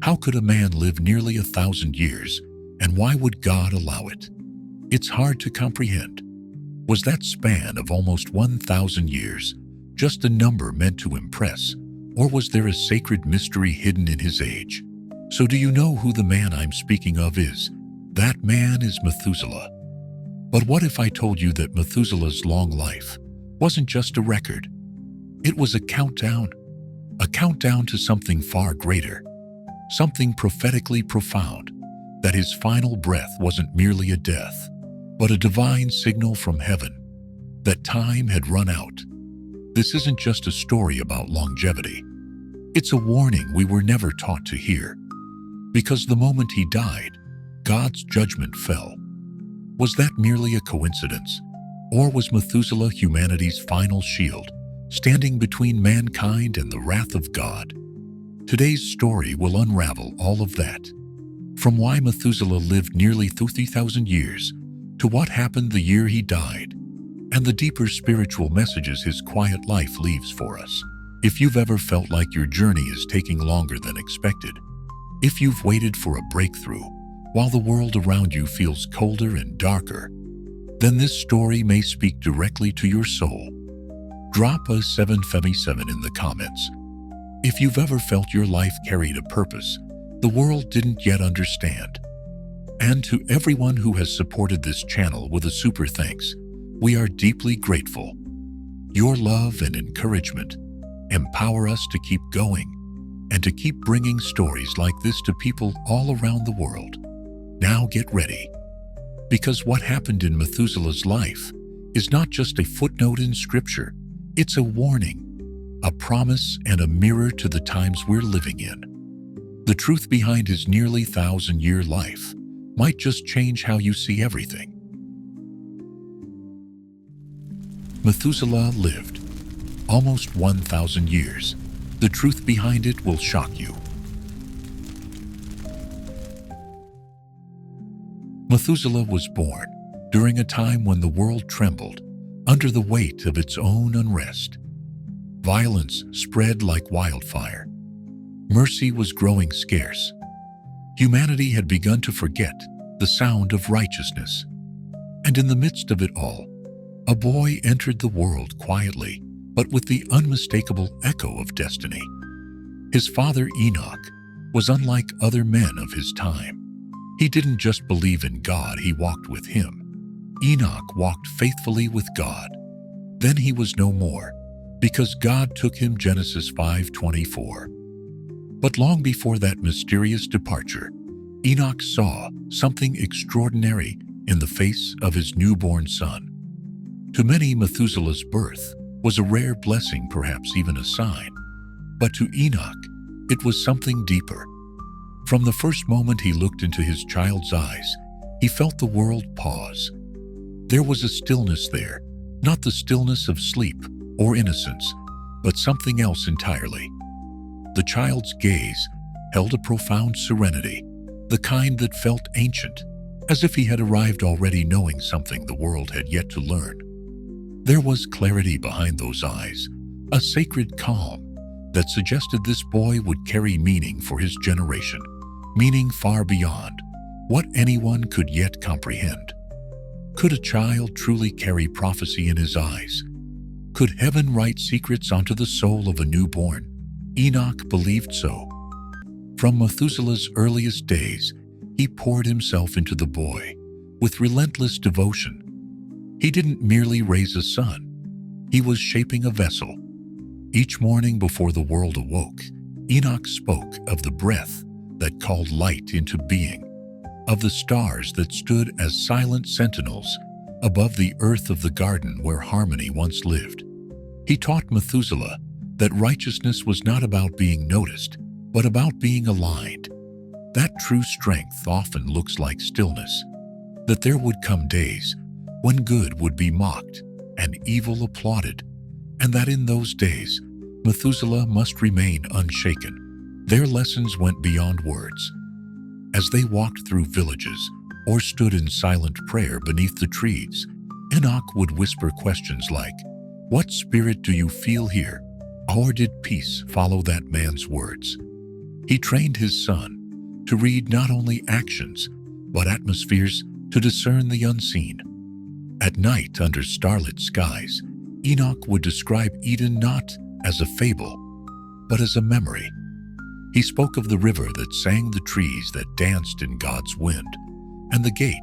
How could a man live nearly 1,000 years, and why would God allow it? It's hard to comprehend. Was that span of almost 1,000 years just a number meant to impress, or was there a sacred mystery hidden in his age? So do you know who the man I'm speaking of is? That man is Methuselah. But what if I told you that Methuselah's long life wasn't just a record? It was a countdown to something far greater, something prophetically profound, that his final breath wasn't merely a death, but a divine signal from heaven that time had run out. This isn't just a story about longevity. It's a warning we were never taught to hear. Because the moment he died, God's judgment fell. Was that merely a coincidence? Or was Methuselah humanity's final shield, standing between mankind and the wrath of God? Today's story will unravel all of that. From why Methuselah lived nearly 3,000 years, to what happened the year he died, and the deeper spiritual messages his quiet life leaves for us. If you've ever felt like your journey is taking longer than expected, if you've waited for a breakthrough while the world around you feels colder and darker, then this story may speak directly to your soul. Drop a 757 in the comments. If you've ever felt your life carried a purpose the world didn't yet understand. And to everyone who has supported this channel with a super thanks, we are deeply grateful. Your love and encouragement empower us to keep going and to keep bringing stories like this to people all around the world. Now get ready, because what happened in Methuselah's life is not just a footnote in Scripture. It's a warning, a promise, and a mirror to the times we're living in. The truth behind his nearly 1,000-year life might just change how you see everything. Methuselah lived almost 1,000 years. The truth behind it will shock you. Methuselah was born during a time when the world trembled under the weight of its own unrest. Violence spread like wildfire. Mercy was growing scarce. Humanity had begun to forget the sound of righteousness. And in the midst of it all, a boy entered the world quietly, but with the unmistakable echo of destiny. His father, Enoch, was unlike other men of his time. He didn't just believe in God, he walked with him. Enoch walked faithfully with God. Then he was no more, because God took him, Genesis 5:24. But long before that mysterious departure, Enoch saw something extraordinary in the face of his newborn son. To many, Methuselah's birth was a rare blessing, perhaps even a sign. But to Enoch, it was something deeper. From the first moment he looked into his child's eyes, he felt the world pause. There was a stillness there, not the stillness of sleep or innocence, but something else entirely. The child's gaze held a profound serenity, the kind that felt ancient, as if he had arrived already knowing something the world had yet to learn. There was clarity behind those eyes, a sacred calm that suggested this boy would carry meaning for his generation, meaning far beyond what anyone could yet comprehend. Could a child truly carry prophecy in his eyes? Could heaven write secrets onto the soul of a newborn? Enoch believed so. From Methuselah's earliest days, he poured himself into the boy with relentless devotion. He didn't merely raise a son, he was shaping a vessel. Each morning before the world awoke, Enoch spoke of the breath that called light into being, of the stars that stood as silent sentinels above the earth of the garden where harmony once lived. He taught Methuselah that righteousness was not about being noticed, but about being aligned. That true strength often looks like stillness, that there would come days when good would be mocked and evil applauded, and that in those days, Methuselah must remain unshaken. Their lessons went beyond words. As they walked through villages or stood in silent prayer beneath the trees, Enoch would whisper questions like, "What spirit do you feel here?" Or did peace follow that man's words? He trained his son to read not only actions, but atmospheres, to discern the unseen. At night, under starlit skies, Enoch would describe Eden not as a fable, but as a memory. He spoke of the river that sang, the trees that danced in God's wind, and the gate,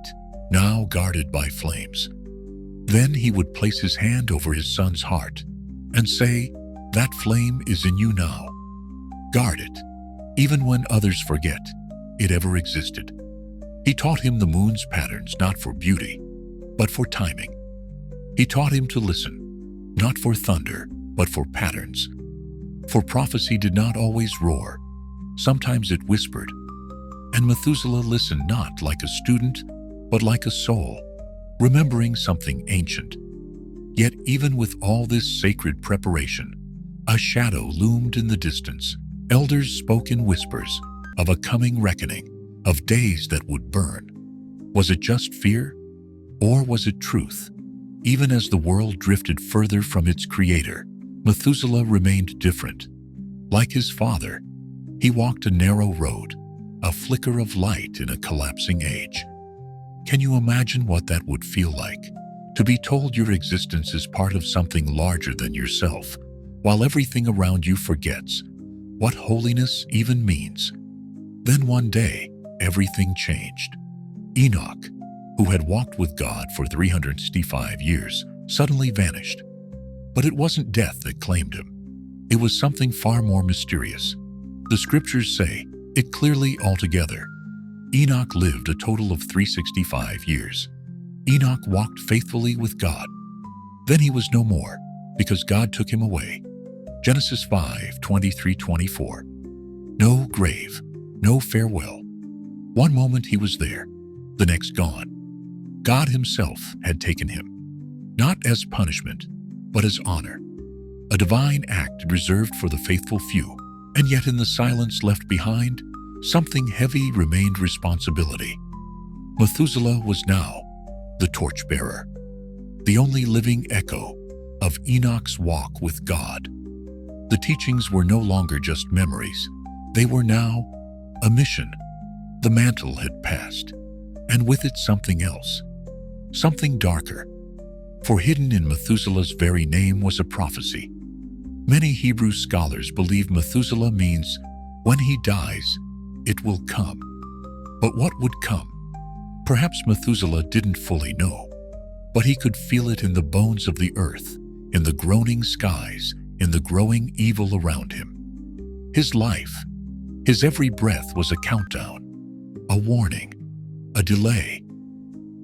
now guarded by flames. Then he would place his hand over his son's heart and say, "That flame is in you now. Guard it, even when others forget it ever existed." He taught him the moon's patterns, not for beauty, but for timing. He taught him to listen, not for thunder, but for patterns. For prophecy did not always roar. Sometimes it whispered. And Methuselah listened not like a student, but like a soul, remembering something ancient. Yet even with all this sacred preparation, a shadow loomed in the distance. Elders spoke in whispers of a coming reckoning, of days that would burn. Was it just fear? Or was it truth? Even as the world drifted further from its creator, Methuselah remained different. Like his father, he walked a narrow road, a flicker of light in a collapsing age. Can you imagine what that would feel like? To be told your existence is part of something larger than yourself, while everything around you forgets what holiness even means. Then one day, everything changed. Enoch, who had walked with God for 365 years, suddenly vanished. But it wasn't death that claimed him. It was something far more mysterious. The scriptures say it clearly altogether. Enoch lived a total of 365 years. Enoch walked faithfully with God. Then he was no more, because God took him away. Genesis 5:23-24. No grave, no farewell. One moment he was there, the next gone. God himself had taken him, not as punishment, but as honor. A divine act reserved for the faithful few. And yet in the silence left behind, something heavy remained: responsibility. Methuselah was now the torchbearer, the only living echo of Enoch's walk with God. The teachings were no longer just memories. They were now a mission. The mantle had passed, and with it something else, something darker. For hidden in Methuselah's very name was a prophecy. Many Hebrew scholars believe Methuselah means, when he dies, it will come. But what would come? Perhaps Methuselah didn't fully know, but he could feel it in the bones of the earth, in the groaning skies, in the growing evil around him. His life, his every breath was a countdown, a warning, a delay,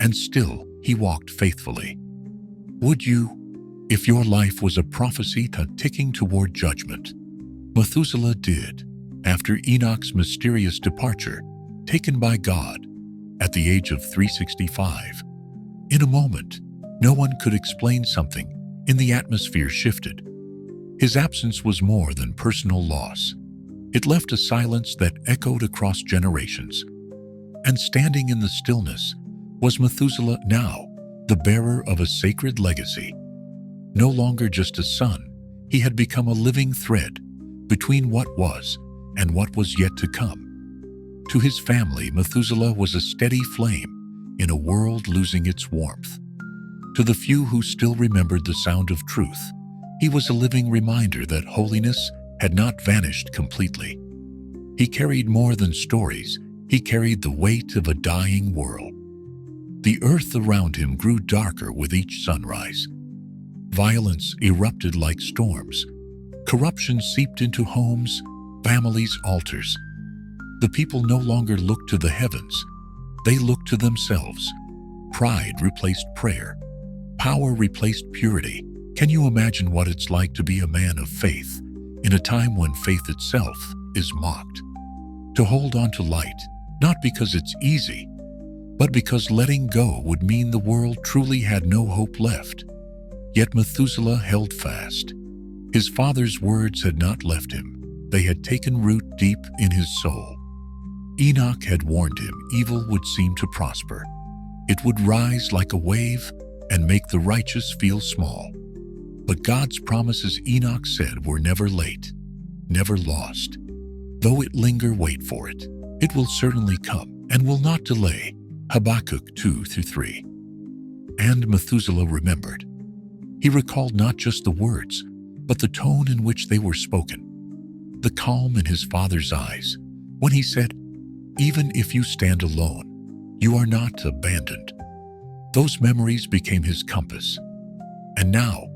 and still he walked faithfully. Would you, if your life was a prophecy ticking toward judgment? Methuselah did, after Enoch's mysterious departure, taken by God at the age of 365. In a moment, no one could explain something in the atmosphere shifted. His absence was more than personal loss. It left a silence that echoed across generations. And standing in the stillness was Methuselah, now the bearer of a sacred legacy. No longer just a son, he had become a living thread between what was and what was yet to come. To his family, Methuselah was a steady flame in a world losing its warmth. To the few who still remembered the sound of truth, he was a living reminder that holiness had not vanished completely. He carried more than stories. He carried the weight of a dying world. The earth around him grew darker with each sunrise. Violence erupted like storms. Corruption seeped into homes, families, altars. The people no longer looked to the heavens. They looked to themselves. Pride replaced prayer. Power replaced purity. Can you imagine what it's like to be a man of faith in a time when faith itself is mocked? To hold on to light, not because it's easy, but because letting go would mean the world truly had no hope left. Yet Methuselah held fast. His father's words had not left him. They had taken root deep in his soul. Enoch had warned him evil would seem to prosper. It would rise like a wave and make the righteous feel small. But God's promises, Enoch said, were never late, never lost. Though it linger, wait for it. It will certainly come and will not delay. Habakkuk 2-3. And Methuselah remembered. He recalled not just the words, but the tone in which they were spoken. The calm in his father's eyes when he said, "Even if you stand alone, you are not abandoned." Those memories became his compass. And now,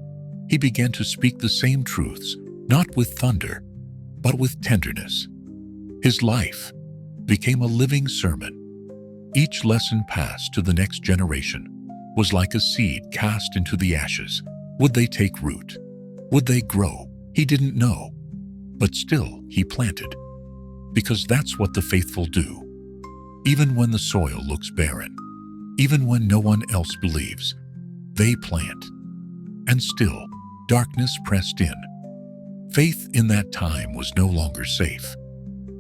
he began to speak the same truths, not with thunder, but with tenderness. His life became a living sermon. Each lesson passed to the next generation was like a seed cast into the ashes. Would they take root? Would they grow? He didn't know. But still, he planted. Because that's what the faithful do. Even when the soil looks barren, even when no one else believes, they plant. And still, darkness pressed in. Faith in that time was no longer safe.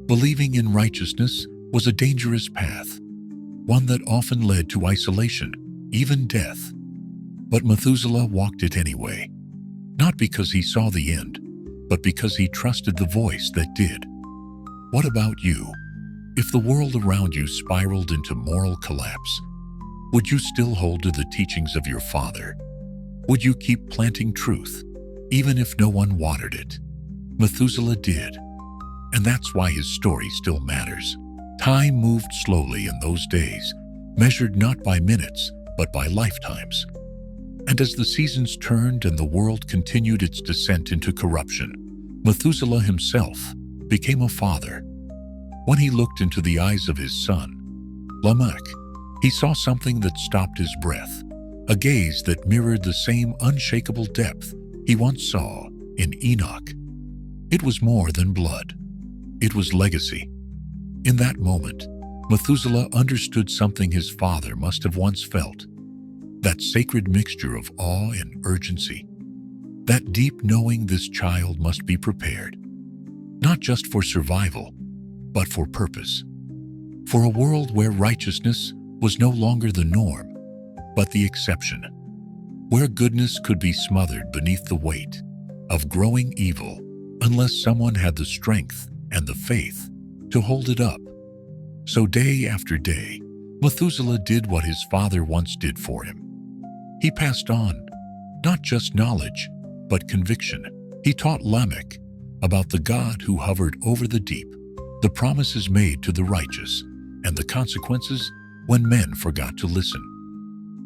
Believing in righteousness was a dangerous path, one that often led to isolation, even death. But Methuselah walked it anyway, not because he saw the end, but because he trusted the voice that did. What about you? If the world around you spiraled into moral collapse, would you still hold to the teachings of your father? Would you keep planting truth, even if no one watered it? Methuselah did, and that's why his story still matters. Time moved slowly in those days, measured not by minutes, but by lifetimes. And as the seasons turned and the world continued its descent into corruption, Methuselah himself became a father. When he looked into the eyes of his son, Lamech, he saw something that stopped his breath, a gaze that mirrored the same unshakable depth he once saw in Enoch. It was more than blood. It was legacy. In that moment, Methuselah understood something his father must have once felt. That sacred mixture of awe and urgency. That deep knowing this child must be prepared, not just for survival, but for purpose. For a world where righteousness was no longer the norm, but the exception. Where goodness could be smothered beneath the weight of growing evil unless someone had the strength and the faith to hold it up. So day after day, Methuselah did what his father once did for him. He passed on not just knowledge, but conviction. He taught Lamech about the God who hovered over the deep, the promises made to the righteous, and the consequences when men forgot to listen.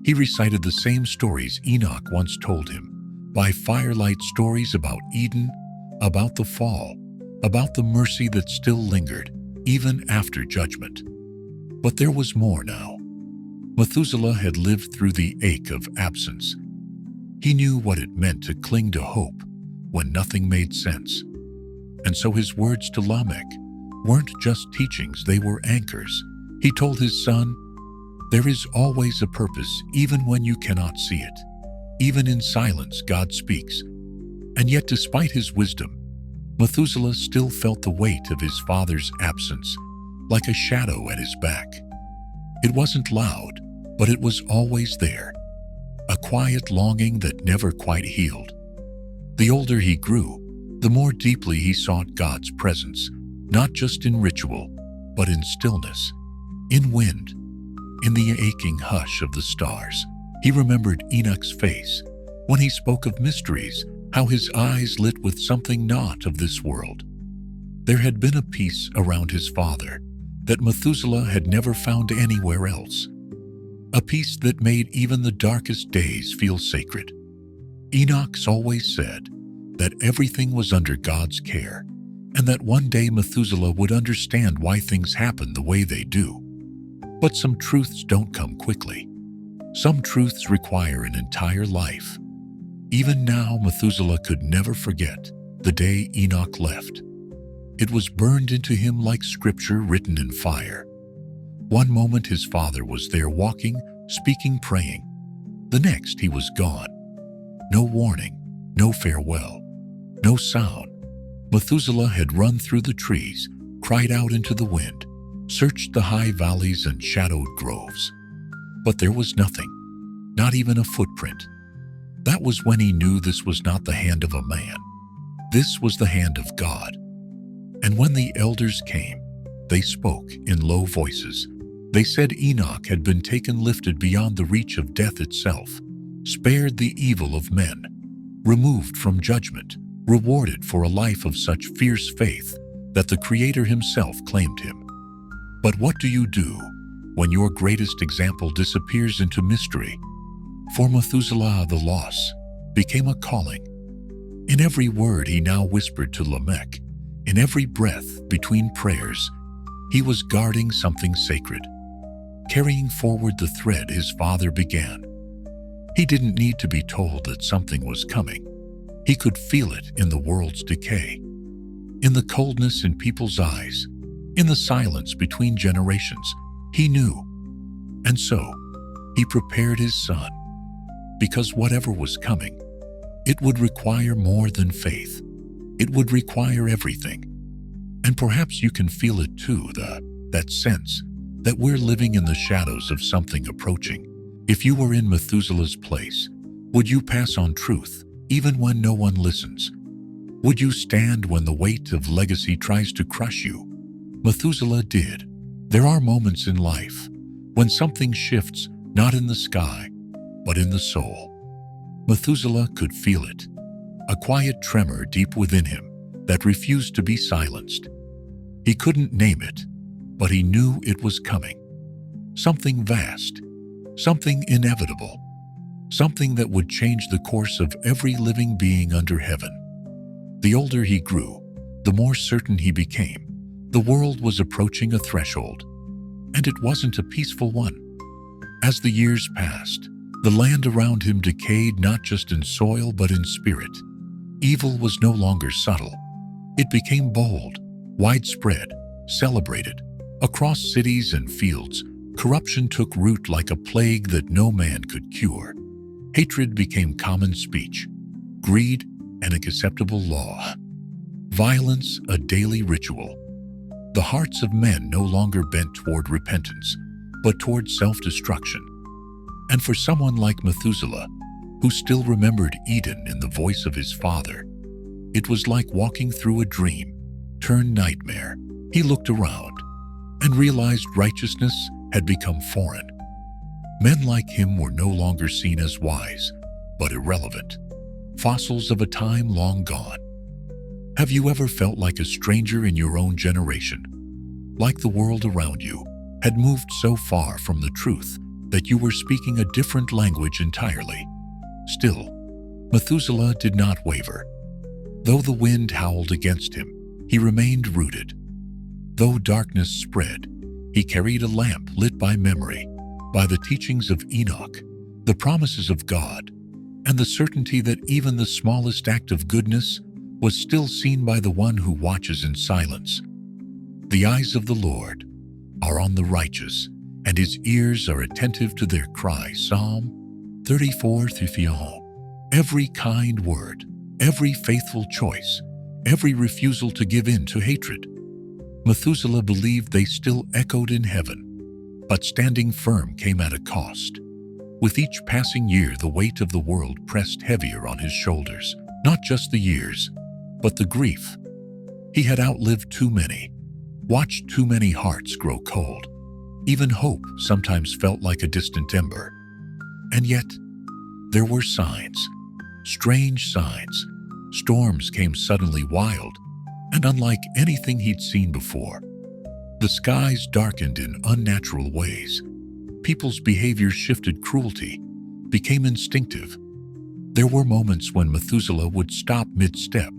He recited the same stories Enoch once told him, by firelight stories about Eden, about the fall, about the mercy that still lingered, even after judgment. But there was more now. Methuselah had lived through the ache of absence. He knew what it meant to cling to hope when nothing made sense. And so his words to Lamech weren't just teachings, they were anchors. He told his son, "There is always a purpose even when you cannot see it. Even in silence, God speaks." And yet, despite his wisdom, Methuselah still felt the weight of his father's absence, like a shadow at his back. It wasn't loud, but it was always there, a quiet longing that never quite healed. The older he grew, the more deeply he sought God's presence, not just in ritual, but in stillness, in wind, in the aching hush of the stars. He remembered Enoch's face when he spoke of mysteries, how his eyes lit with something not of this world. There had been a peace around his father that Methuselah had never found anywhere else, a peace that made even the darkest days feel sacred. Enoch's always said that everything was under God's care, and that one day Methuselah would understand why things happen the way they do. But some truths don't come quickly. Some truths require an entire life. Even now, Methuselah could never forget the day Enoch left. It was burned into him like scripture written in fire. One moment his father was there walking, speaking, praying. The next he was gone. No warning, no farewell, no sound. Methuselah had run through the trees, cried out into the wind, searched the high valleys and shadowed groves. But there was nothing, not even a footprint. That was when he knew this was not the hand of a man. This was the hand of God. And when the elders came, they spoke in low voices. They said Enoch had been lifted beyond the reach of death itself, spared the evil of men, removed from judgment, rewarded for a life of such fierce faith that the Creator himself claimed him. But what do you do when your greatest example disappears into mystery? For Methuselah, the loss became a calling. In every word he now whispered to Lamech, in every breath between prayers, he was guarding something sacred, carrying forward the thread his father began. He didn't need to be told that something was coming. He could feel it in the world's decay, in the coldness in people's eyes, in the silence between generations. He knew. And so, he prepared his son, because whatever was coming, it would require more than faith. It would require everything. And perhaps you can feel it too, that sense that we're living in the shadows of something approaching. If you were in Methuselah's place, would you pass on truth even when no one listens? Would you stand when the weight of legacy tries to crush you? Methuselah did. There are moments in life when something shifts, not in the sky, but in the soul. Methuselah could feel it, a quiet tremor deep within him that refused to be silenced. He couldn't name it, but he knew it was coming. Something vast, something inevitable, something that would change the course of every living being under heaven. The older he grew, the more certain he became. The world was approaching a threshold, and it wasn't a peaceful one. As the years passed, the land around him decayed not just in soil but in spirit. Evil was no longer subtle. It became bold, widespread, celebrated. Across cities and fields, corruption took root like a plague that no man could cure. Hatred became common speech, greed an acceptable law, violence a daily ritual. The hearts of men no longer bent toward repentance, but toward self-destruction. And for someone like Methuselah, who still remembered Eden in the voice of his father, it was like walking through a dream turned nightmare. He looked around and realized righteousness had become foreign. Men like him were no longer seen as wise, but irrelevant, fossils of a time long gone. Have you ever felt like a stranger in your own generation? Like the world around you had moved so far from the truth that you were speaking a different language entirely? Still, Methuselah did not waver. Though the wind howled against him, he remained rooted. Though darkness spread, he carried a lamp lit by memory, by the teachings of Enoch, the promises of God, and the certainty that even the smallest act of goodness was still seen by the one who watches in silence. The eyes of the Lord are on the righteous, and his ears are attentive to their cry. Psalm 34:3. Every kind word, every faithful choice, every refusal to give in to hatred. Methuselah believed they still echoed in heaven, but standing firm came at a cost. With each passing year, the weight of the world pressed heavier on his shoulders. Not just the years, but the grief. He had outlived too many, watched too many hearts grow cold. Even hope sometimes felt like a distant ember. And yet, there were signs, strange signs. Storms came suddenly wild, and unlike anything he'd seen before. The skies darkened in unnatural ways. People's behavior shifted. Cruelty became instinctive. There were moments when Methuselah would stop mid-step,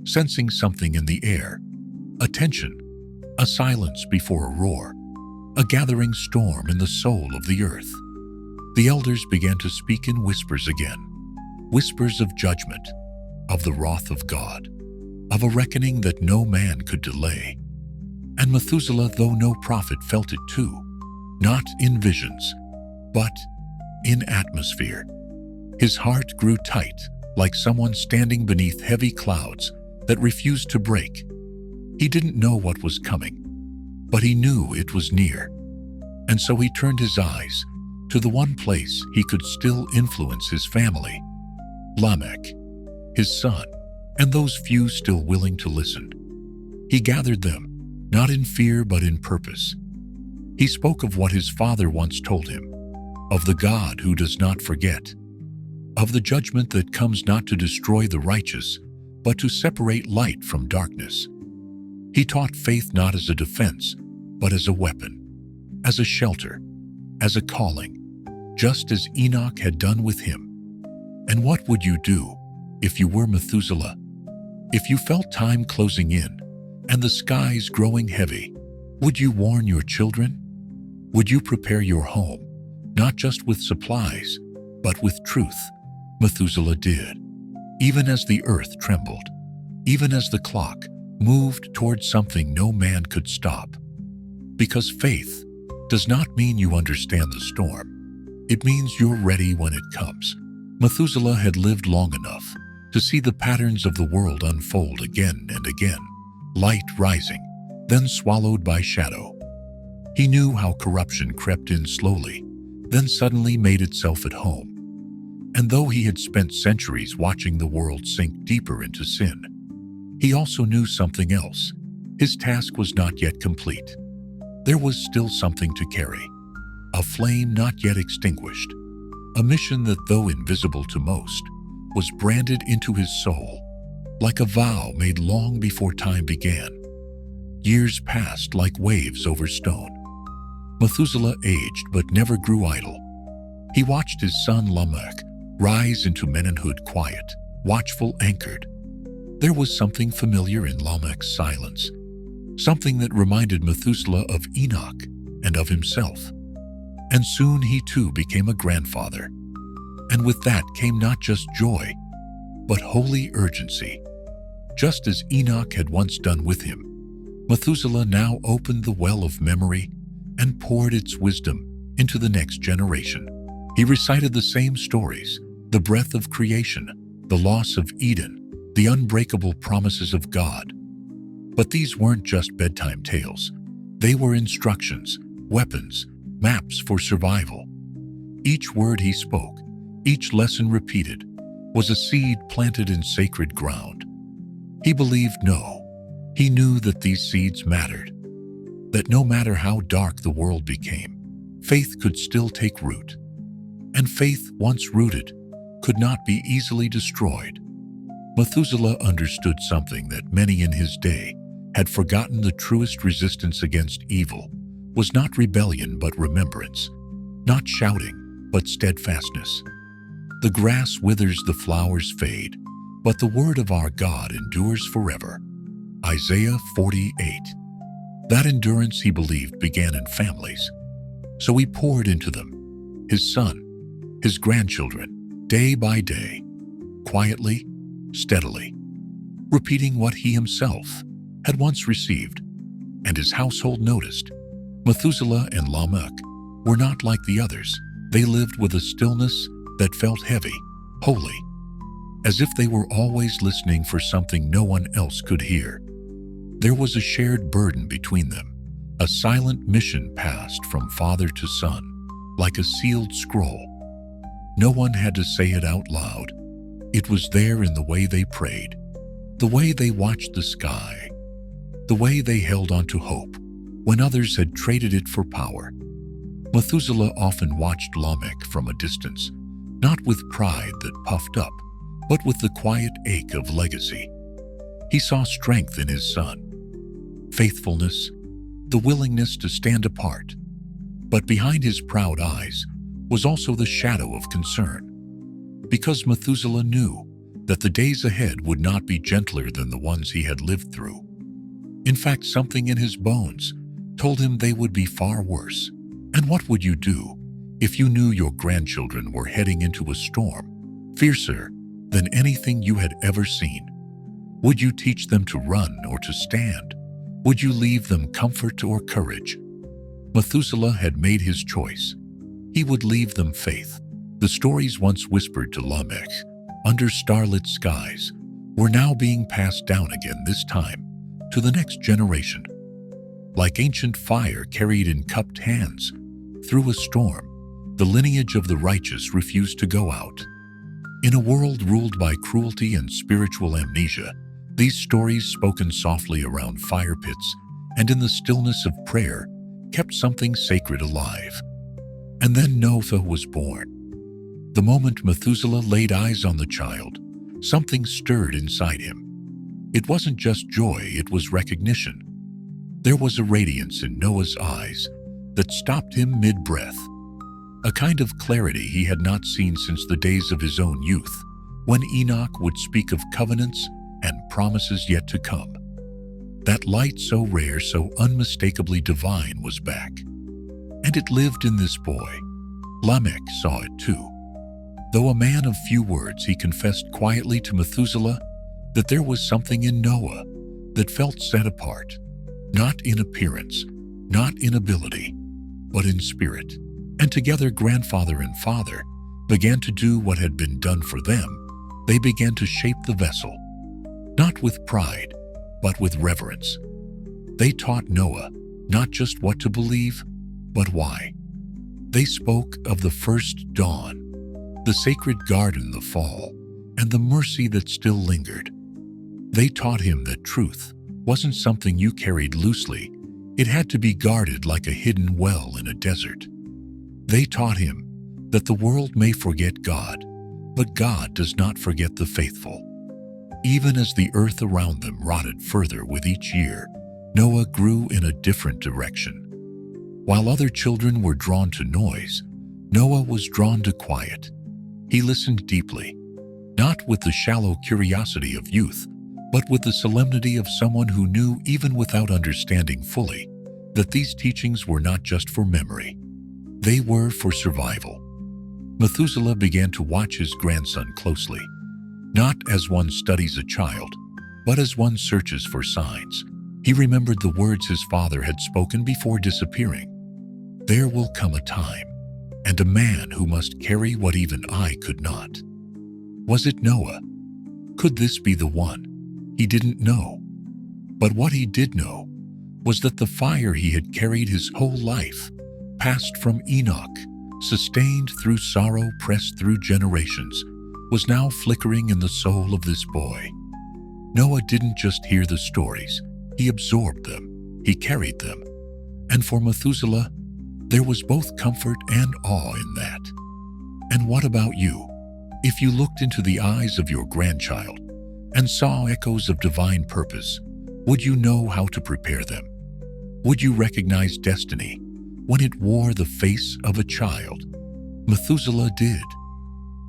sensing something in the air. A tension, a silence before a roar, a gathering storm in the soul of the earth. The elders began to speak in whispers again, whispers of judgment, of the wrath of God, of a reckoning that no man could delay. And Methuselah, though no prophet, felt it too, not in visions, but in atmosphere. His heart grew tight, like someone standing beneath heavy clouds that refused to break. He didn't know what was coming, but he knew it was near. And so he turned his eyes to the one place he could still influence: his family, Lamech, his son, and those few still willing to listen. He gathered them, not in fear but in purpose. He spoke of what his father once told him, of the God who does not forget, of the judgment that comes not to destroy the righteous, but to separate light from darkness. He taught faith not as a defense, but as a weapon, as a shelter, as a calling, just as Enoch had done with him. And what would you do if you were Methuselah? If you felt time closing in and the skies growing heavy, would you warn your children? Would you prepare your home, not just with supplies, but with truth? Methuselah did, even as the earth trembled, even as the clock moved toward something no man could stop. Because faith does not mean you understand the storm. It means you're ready when it comes. Methuselah had lived long enough to see the patterns of the world unfold again and again, light rising, then swallowed by shadow. He knew how corruption crept in slowly, then suddenly made itself at home. And though he had spent centuries watching the world sink deeper into sin, he also knew something else. His task was not yet complete. There was still something to carry, a flame not yet extinguished, a mission that, though invisible to most, was branded into his soul, like a vow made long before time began. Years passed like waves over stone. Methuselah aged but never grew idle. He watched his son Lamech rise into manhood, quiet, watchful, anchored. There was something familiar in Lamech's silence, something that reminded Methuselah of Enoch and of himself. And soon he too became a grandfather. And with that came not just joy, but holy urgency. Just as Enoch had once done with him, Methuselah now opened the well of memory and poured its wisdom into the next generation. He recited the same stories, the breath of creation, the loss of Eden, the unbreakable promises of God. But these weren't just bedtime tales. They were instructions, weapons, maps for survival. Each word he spoke, each lesson repeated, was a seed planted in sacred ground. He believed he knew that these seeds mattered, that no matter how dark the world became, faith could still take root. And faith, once rooted, could not be easily destroyed. Methuselah understood something that many in his day had forgotten: the truest resistance against evil was not rebellion but remembrance, not shouting but steadfastness. The grass withers, the flowers fade, but the word of our God endures forever. Isaiah 48. That endurance, he believed, began in families. So he poured into them, his son, his grandchildren, day by day, quietly, steadily, repeating what he himself had once received. And his household noticed. Methuselah and Lamech were not like the others. They lived with a stillness that felt heavy, holy, as if they were always listening for something no one else could hear. There was a shared burden between them, a silent mission passed from father to son, like a sealed scroll. No one had to say it out loud. It was there in the way they prayed, the way they watched the sky, the way they held on to hope when others had traded it for power. Methuselah often watched Lamech from a distance, not with pride that puffed up, but with the quiet ache of legacy. He saw strength in his son, faithfulness, the willingness to stand apart. But behind his proud eyes was also the shadow of concern, because Methuselah knew that the days ahead would not be gentler than the ones he had lived through. In fact, something in his bones told him they would be far worse. And what would you do if you knew your grandchildren were heading into a storm, fiercer than anything you had ever seen? Would you teach them to run or to stand? Would you leave them comfort or courage? Methuselah had made his choice. He would leave them faith. The stories once whispered to Lamech under starlit skies were now being passed down again, this time to the next generation. Like ancient fire carried in cupped hands through a storm, the lineage of the righteous refused to go out. In a world ruled by cruelty and spiritual amnesia, These stories, spoken softly around fire pits and in the stillness of prayer, kept something sacred alive. And then Noah was born. The moment Methuselah laid eyes on the child, something stirred inside him. It wasn't just joy, it was recognition. There was a radiance in Noah's eyes that stopped him mid-breath, a kind of clarity he had not seen since the days of his own youth, when Enoch would speak of covenants and promises yet to come. That light so rare, so unmistakably divine was back. And it lived in this boy. Lamech saw it too. Though a man of few words, he confessed quietly to Methuselah that there was something in Noah that felt set apart, not in appearance, not in ability, but in spirit. And together, grandfather and father began to do what had been done for them. They began to shape the vessel, not with pride, but with reverence. They taught Noah not just what to believe, but why. They spoke of the first dawn, the sacred garden, the fall, and the mercy that still lingered. They taught him that truth wasn't something you carried loosely. It had to be guarded like a hidden well in a desert. They taught him that the world may forget God, but God does not forget the faithful. Even as the earth around them rotted further with each year, Noah grew in a different direction. While other children were drawn to noise, Noah was drawn to quiet. He listened deeply, not with the shallow curiosity of youth, but with the solemnity of someone who knew, even without understanding fully, that these teachings were not just for memory. They were for survival. Methuselah began to watch his grandson closely, not as one studies a child, but as one searches for signs. He remembered the words his father had spoken before disappearing. There will come a time, and a man who must carry what even I could not. Was it Noah? Could this be the one? He didn't know. But what he did know was that the fire he had carried his whole life, passed from Enoch, sustained through sorrow, pressed through generations, was now flickering in the soul of this boy. Noah didn't just hear the stories, he absorbed them, he carried them. And for Methuselah, there was both comfort and awe in that. And what about you? If you looked into the eyes of your grandchild and saw echoes of divine purpose, would you know how to prepare them? Would you recognize destiny when it wore the face of a child? Methuselah did.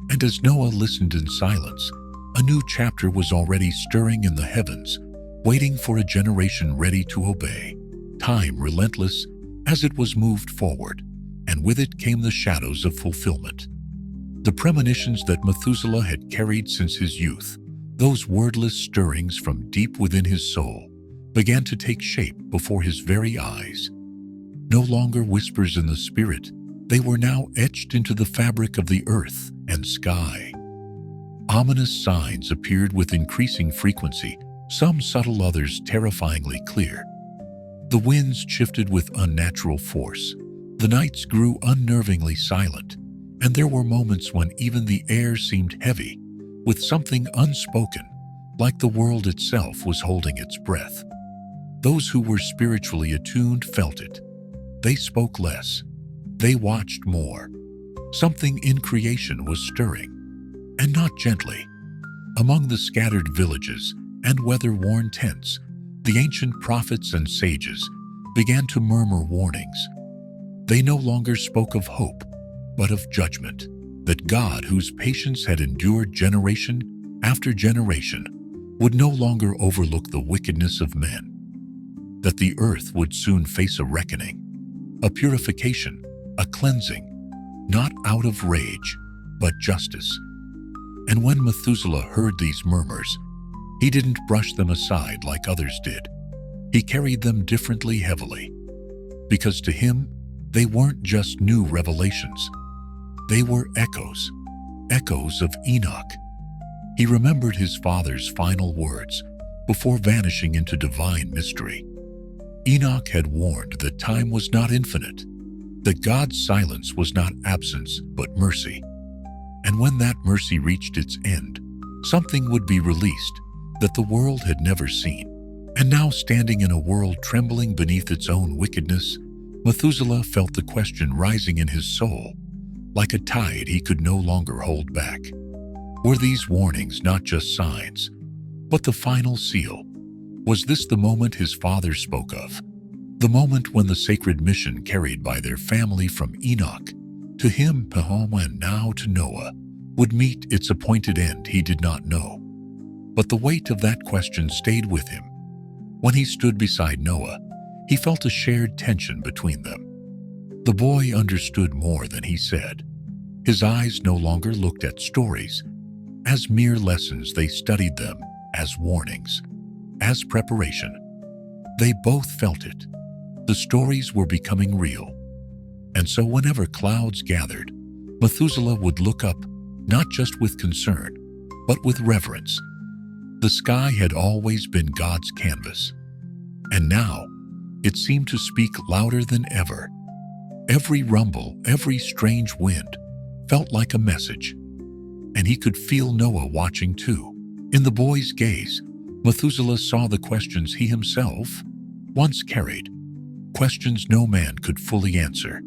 And as Noah listened in silence, a new chapter was already stirring in the heavens, waiting for a generation ready to obey. Time relentless as it was moved forward, and with it came the shadows of fulfillment. The premonitions that Methuselah had carried since his youth, those wordless stirrings from deep within his soul, began to take shape before his very eyes. No longer whispers in the spirit, they were now etched into the fabric of the earth and sky. Ominous signs appeared with increasing frequency, some subtle, others terrifyingly clear. The winds shifted with unnatural force, the nights grew unnervingly silent, and there were moments when even the air seemed heavy, with something unspoken, like the world itself was holding its breath. Those who were spiritually attuned felt it. They spoke less. They watched more. Something in creation was stirring, and not gently. Among the scattered villages and weather-worn tents, the ancient prophets and sages began to murmur warnings. They no longer spoke of hope, but of judgment, that God, whose patience had endured generation after generation, would no longer overlook the wickedness of men, that the earth would soon face a reckoning, a purification, a cleansing, not out of rage, but justice. And when Methuselah heard these murmurs, he didn't brush them aside like others did. He carried them differently, heavily, because to him, they weren't just new revelations. They were echoes of Enoch. He remembered his father's final words before vanishing into divine mystery. Enoch had warned that time was not infinite, that God's silence was not absence but mercy. And when that mercy reached its end, something would be released, that the world had never seen. And now, standing in a world trembling beneath its own wickedness, Methuselah felt the question rising in his soul, like a tide he could no longer hold back. Were these warnings not just signs, but the final seal? Was this the moment his father spoke of? The moment when the sacred mission carried by their family from Enoch to him, and now to Noah, would meet its appointed end? He did not know. But the weight of that question stayed with him. When he stood beside Noah, he felt a shared tension between them. The boy understood more than he said. His eyes no longer looked at stories as mere lessons. They studied them as warnings, as preparation. They both felt it. The stories were becoming real. And so whenever clouds gathered, Methuselah would look up, not just with concern, but with reverence. The sky had always been God's canvas, and now it seemed to speak louder than ever. Every rumble, every strange wind felt like a message, and he could feel Noah watching too. In the boy's gaze, Methuselah saw the questions he himself once carried, questions no man could fully answer.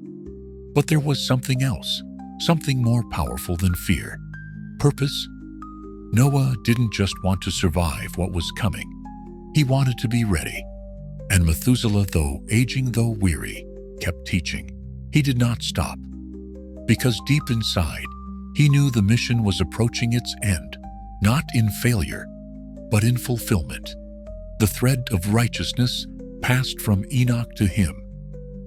But there was something else, something more powerful than fear: purpose. Noah didn't just want to survive what was coming. He wanted to be ready. And Methuselah, though aging, though weary, kept teaching. He did not stop, because deep inside, he knew the mission was approaching its end, not in failure, but in fulfillment. The thread of righteousness passed from Enoch to him,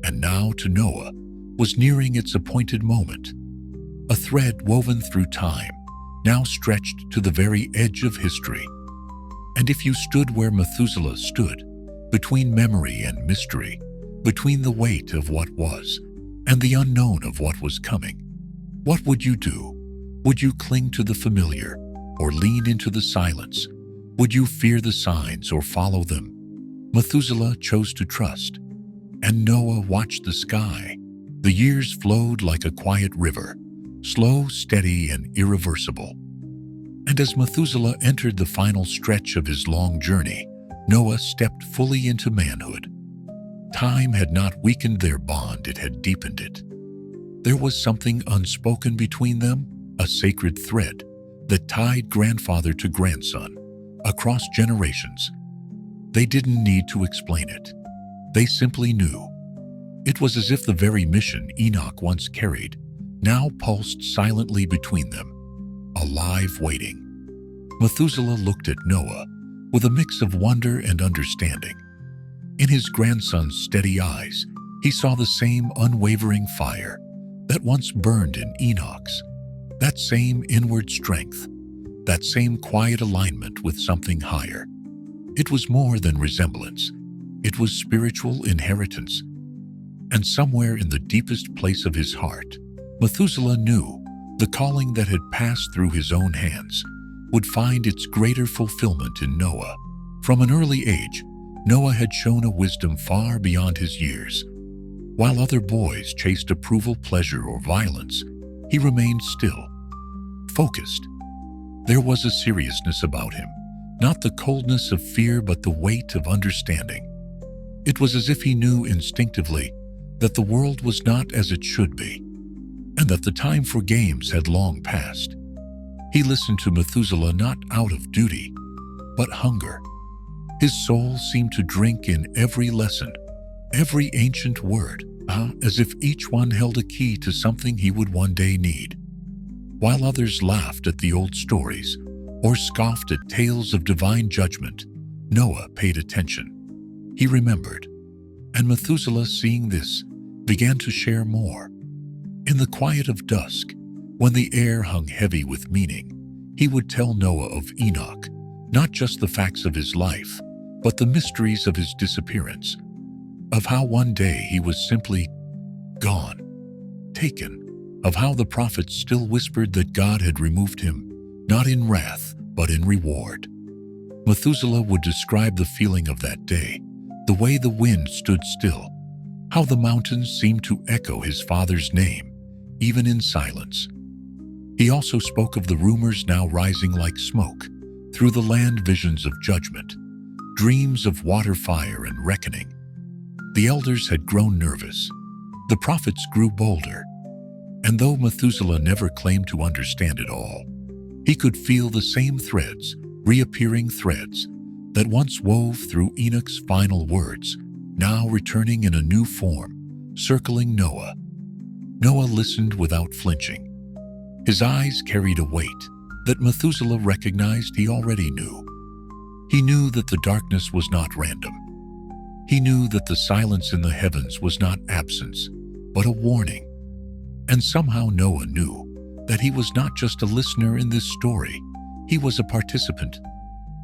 and now to Noah, was nearing its appointed moment. A thread woven through time, now stretched to the very edge of history. And if you stood where Methuselah stood, between memory and mystery, between the weight of what was and the unknown of what was coming, what would you do? Would you cling to the familiar or lean into the silence? Would you fear the signs or follow them? Methuselah chose to trust, and Noah watched the sky. The years flowed like a quiet river, slow, steady, and irreversible. And as Methuselah entered the final stretch of his long journey, Noah stepped fully into manhood. Time had not weakened their bond, it had deepened it. There was something unspoken between them, a sacred thread that tied grandfather to grandson, across generations. They didn't need to explain it. They simply knew. It was as if the very mission Enoch once carried now pulsed silently between them, alive, waiting. Methuselah looked at Noah with a mix of wonder and understanding. In his grandson's steady eyes, he saw the same unwavering fire that once burned in Enoch's, that same inward strength, that same quiet alignment with something higher. It was more than resemblance. It was spiritual inheritance. And somewhere in the deepest place of his heart, Methuselah knew the calling that had passed through his own hands would find its greater fulfillment in Noah. From an early age, Noah had shown a wisdom far beyond his years. While other boys chased approval, pleasure, or violence, he remained still, focused. There was a seriousness about him, not the coldness of fear but the weight of understanding. It was as if he knew instinctively that the world was not as it should be, and that the time for games had long passed. He listened to Methuselah not out of duty, but hunger. His soul seemed to drink in every lesson, every ancient word, as if each one held a key to something he would one day need. While others laughed at the old stories or scoffed at tales of divine judgment, Noah paid attention. He remembered, and Methuselah, seeing this, began to share more. In the quiet of dusk, when the air hung heavy with meaning, he would tell Noah of Enoch, not just the facts of his life, but the mysteries of his disappearance, of how one day he was simply gone, taken, of how the prophets still whispered that God had removed him, not in wrath, but in reward. Methuselah would describe the feeling of that day, the way the wind stood still, how the mountains seemed to echo his father's name, even in silence. He also spoke of the rumors now rising like smoke, through the land visions of judgment, dreams of water fire and reckoning. The elders had grown nervous. The prophets grew bolder. And though Methuselah never claimed to understand it all, he could feel the same threads, reappearing threads, that once wove through Enoch's final words, now returning in a new form, circling Noah. Noah listened without flinching. His eyes carried a weight that Methuselah recognized he already knew. He knew that the darkness was not random. He knew that the silence in the heavens was not absence, but a warning. And somehow Noah knew that he was not just a listener in this story. He was a participant,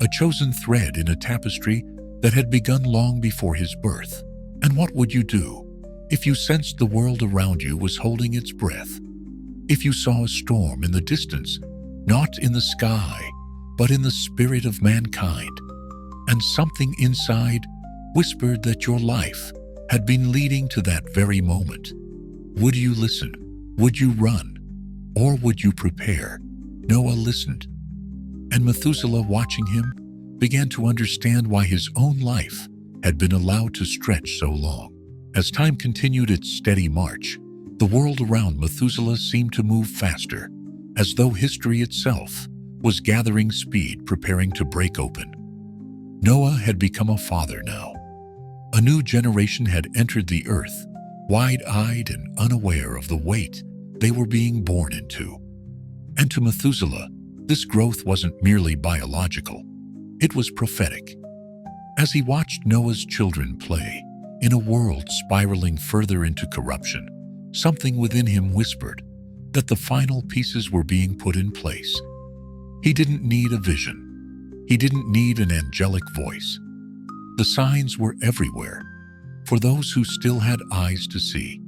a chosen thread in a tapestry that had begun long before his birth. And what would you do if you sensed the world around you was holding its breath? If you saw a storm in the distance, not in the sky, but in the spirit of mankind, and something inside whispered that your life had been leading to that very moment? Would you listen? Would you run? Or would you prepare? Noah listened, and Methuselah, watching him, began to understand why his own life had been allowed to stretch so long. As time continued its steady march, the world around Methuselah seemed to move faster, as though history itself was gathering speed, preparing to break open. Noah had become a father now. A new generation had entered the earth, wide-eyed and unaware of the weight they were being born into. And to Methuselah, this growth wasn't merely biological. It was prophetic. As he watched Noah's children play in a world spiraling further into corruption, something within him whispered that the final pieces were being put in place. He didn't need a vision. He didn't need an angelic voice. The signs were everywhere for those who still had eyes to see.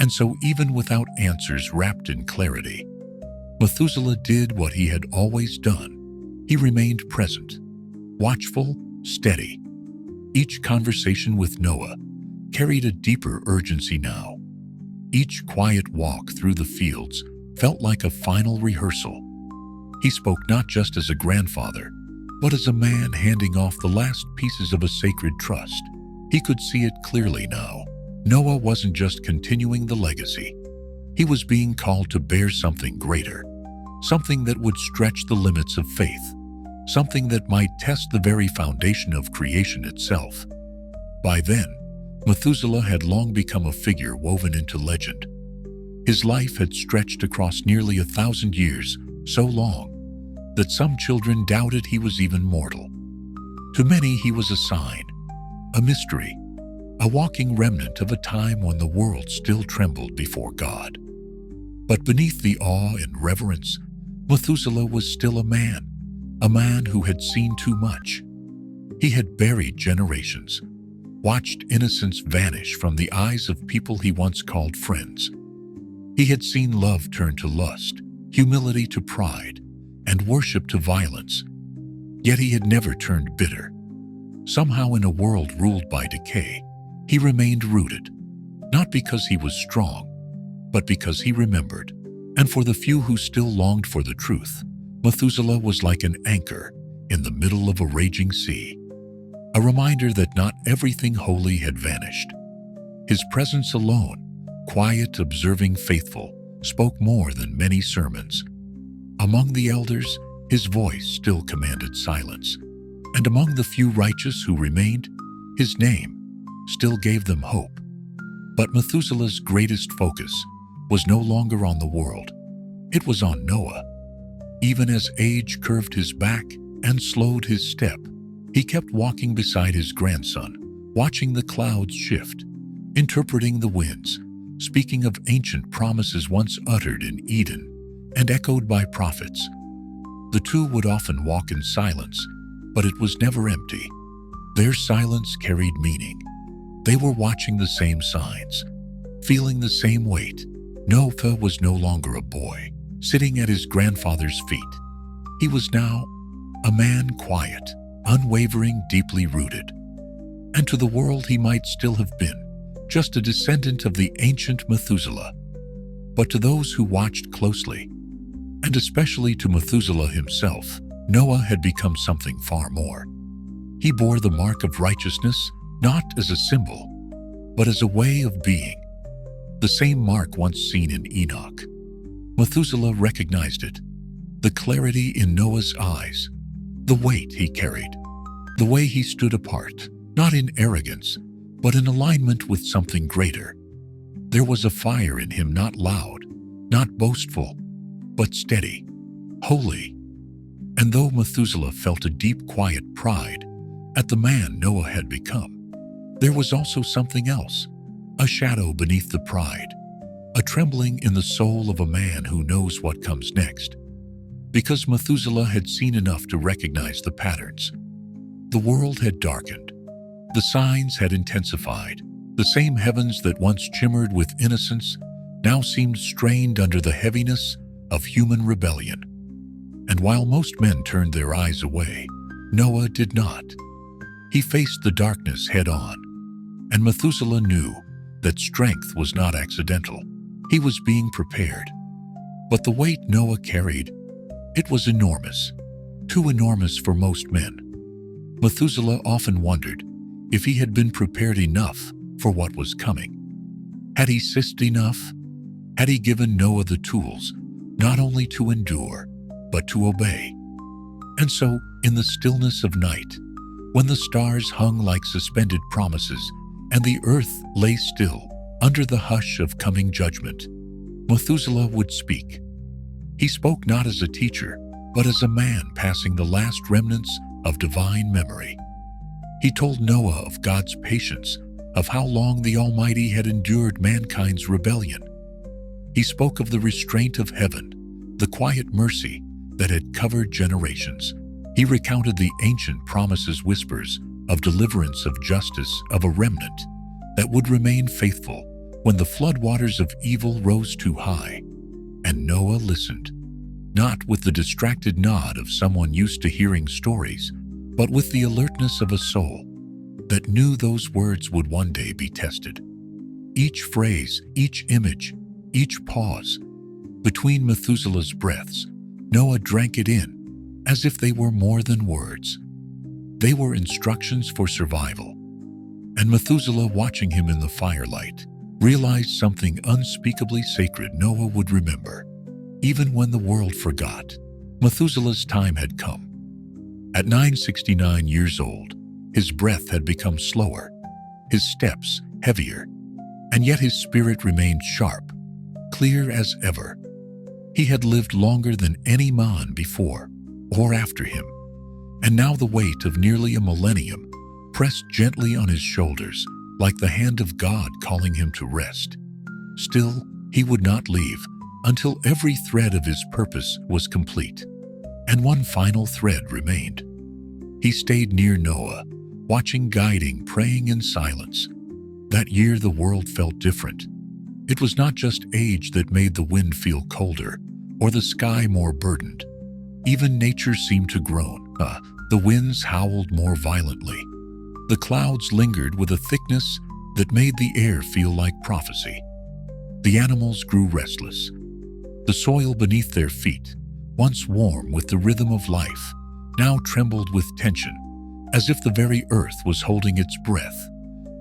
And so, even without answers wrapped in clarity, Methuselah did what he had always done. He remained present, watchful, steady. Each conversation with Noah carried a deeper urgency now. Each quiet walk through the fields felt like a final rehearsal. He spoke not just as a grandfather, but as a man handing off the last pieces of a sacred trust. He could see it clearly now. Noah wasn't just continuing the legacy. He was being called to bear something greater, something that would stretch the limits of faith, something that might test the very foundation of creation itself. By then, Methuselah had long become a figure woven into legend. His life had stretched across nearly 1,000 years, so long that some children doubted he was even mortal. To many, he was a sign, a mystery, a walking remnant of a time when the world still trembled before God. But beneath the awe and reverence, Methuselah was still a man who had seen too much. He had buried generations, watched innocence vanish from the eyes of people he once called friends. He had seen love turn to lust, humility to pride, and worship to violence. Yet he had never turned bitter. Somehow, in a world ruled by decay, he remained rooted, not because he was strong, but because he remembered. And for the few who still longed for the truth, Methuselah was like an anchor in the middle of a raging sea, a reminder that not everything holy had vanished. His presence alone, quiet, observing, faithful, spoke more than many sermons. Among the elders, his voice still commanded silence, and among the few righteous who remained, his name still gave them hope. But Methuselah's greatest focus was no longer on the world. It was on Noah. Even as age curved his back and slowed his step, he kept walking beside his grandson, watching the clouds shift, interpreting the winds, speaking of ancient promises once uttered in Eden and echoed by prophets. The two would often walk in silence, but it was never empty. Their silence carried meaning. They were watching the same signs, feeling the same weight. Noah was no longer a boy, sitting at his grandfather's feet. He was now a man, quiet, unwavering, deeply rooted. And to the world he might still have been just a descendant of the ancient Methuselah. But to those who watched closely, and especially to Methuselah himself, Noah had become something far more. He bore the mark of righteousness not as a symbol, but as a way of being, the same mark once seen in Enoch. Methuselah recognized it, the clarity in Noah's eyes, the weight he carried, the way he stood apart, not in arrogance, but in alignment with something greater. There was a fire in him, not loud, not boastful, but steady, holy. And though Methuselah felt a deep, quiet pride at the man Noah had become, there was also something else, a shadow beneath the pride, a trembling in the soul of a man who knows what comes next. Because Methuselah had seen enough to recognize the patterns. The world had darkened. The signs had intensified. The same heavens that once shimmered with innocence now seemed strained under the heaviness of human rebellion. And while most men turned their eyes away, Noah did not. He faced the darkness head-on, and Methuselah knew that strength was not accidental. He was being prepared. But the weight Noah carried, it was enormous, too enormous for most men. Methuselah often wondered if he had been prepared enough for what was coming. Had he sissed enough? Had he given Noah the tools not only to endure, but to obey? And so, in the stillness of night, when the stars hung like suspended promises and the earth lay still under the hush of coming judgment, Methuselah would speak. He spoke not as a teacher, but as a man passing the last remnants of divine memory. He told Noah of God's patience, of how long the Almighty had endured mankind's rebellion. He spoke of the restraint of heaven, the quiet mercy that had covered generations. He recounted the ancient promises, whispers of deliverance, of justice, of a remnant that would remain faithful when the floodwaters of evil rose too high. And Noah listened, not with the distracted nod of someone used to hearing stories, but with the alertness of a soul that knew those words would one day be tested. Each phrase, each image, each pause between Methuselah's breaths, Noah drank it in as if they were more than words. They were instructions for survival. And Methuselah, watching him in the firelight, realized something unspeakably sacred Noah would remember. Even when the world forgot, Methuselah's time had come. At 969 years old, his breath had become slower, his steps heavier, and yet his spirit remained sharp, clear as ever. He had lived longer than any man before or after him, and now the weight of nearly a millennium pressed gently on his shoulders like the hand of God calling him to rest. Still, he would not leave until every thread of his purpose was complete. And one final thread remained. He stayed near Noah, watching, guiding, praying in silence. That year the world felt different. It was not just age that made the wind feel colder or the sky more burdened. Even nature seemed to groan. The winds howled more violently. The clouds lingered with a thickness that made the air feel like prophecy. The animals grew restless. The soil beneath their feet, once warm with the rhythm of life, now trembled with tension, as if the very earth was holding its breath,